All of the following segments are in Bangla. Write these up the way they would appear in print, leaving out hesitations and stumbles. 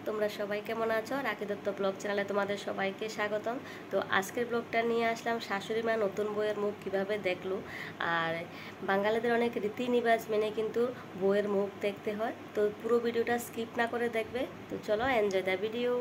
তোমরা সবাই কেমন আছো? রাখি দত্ত ব্লগ চ্যানেলে তোমাদের সবাইকে স্বাগতম। তো আজকের ব্লগটা নিয়ে আসলাম শাশুড়ি মা নতুন বউয়ের মুখ কিভাবে দেখলো। আর বাঙালিদের অনেক রীতি নিবাজ মেনে কিন্তু বউয়ের মুখ দেখতে হয়। তো পুরো ভিডিওটা স্কিপ না করে দেখবে। তো চলো, এনজয় দ্য ভিডিও।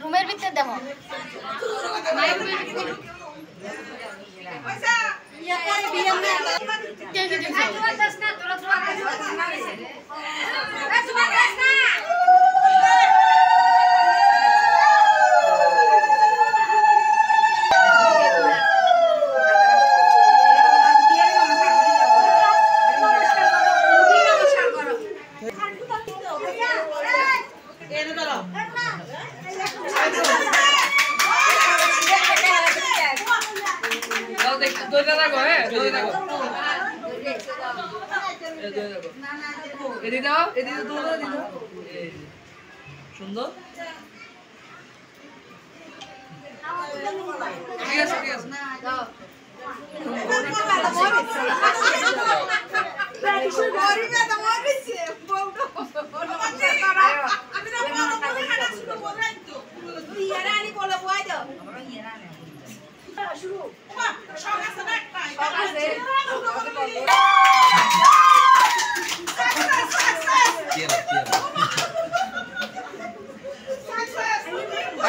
রুমের ভিতরে দেখো সুন্দর ঠিক আছে ঠিক আছে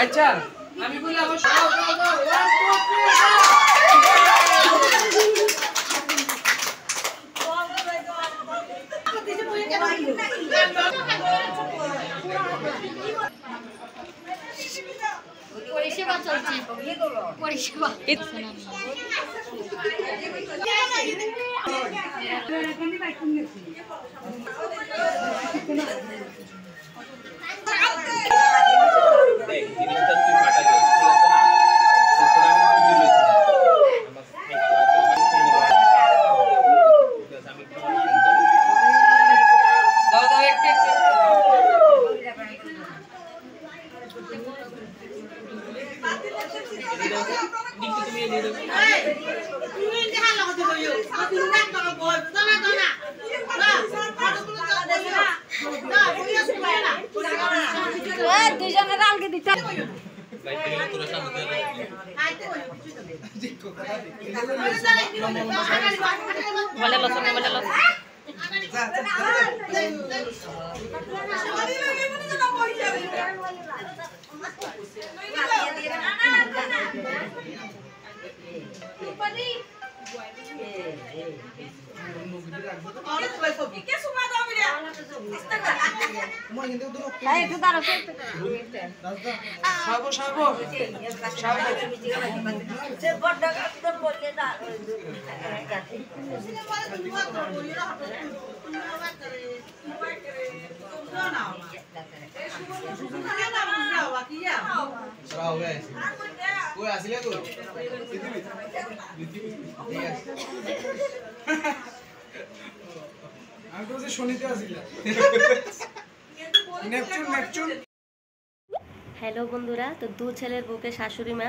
আচ্ছা আমি বলি আমার পরিষেবা চলছে পরিষেবা দুজনের আলগে দিতে বলে লসনে বলে লস আমি তো শনিতে আসিলাম নেপচুন নেপচুন হ্যালো বন্ধুরা, তো দু ছেলের বুকে শাশুড়ি মা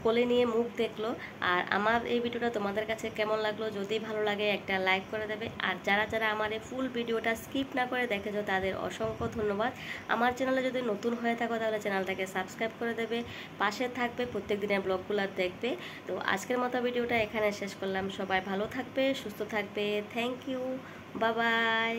কোলে নিয়ে মুখ দেখলো। আর আমার এই ভিডিওটা তোমাদের কাছে কেমন লাগলো, যদি ভালো লাগে একটা লাইক করে দেবে। আর যারা যারা আমার এই ফুল ভিডিওটা স্কিপ না করে দেখেছো তাদের অসংখ্য ধন্যবাদ। আমার চ্যানেলে যদি নতুন হয়ে থাকো তাহলে চ্যানেলটাকে সাবস্ক্রাইব করে দেবে, পাশে থাকবে, প্রত্যেক দিনের ব্লগগুলো দেখবে। তো আজকের মতো ভিডিওটা এখানে শেষ করলাম। সবাই ভালো থাকবে, সুস্থ থাকবে। Thank you, bye by.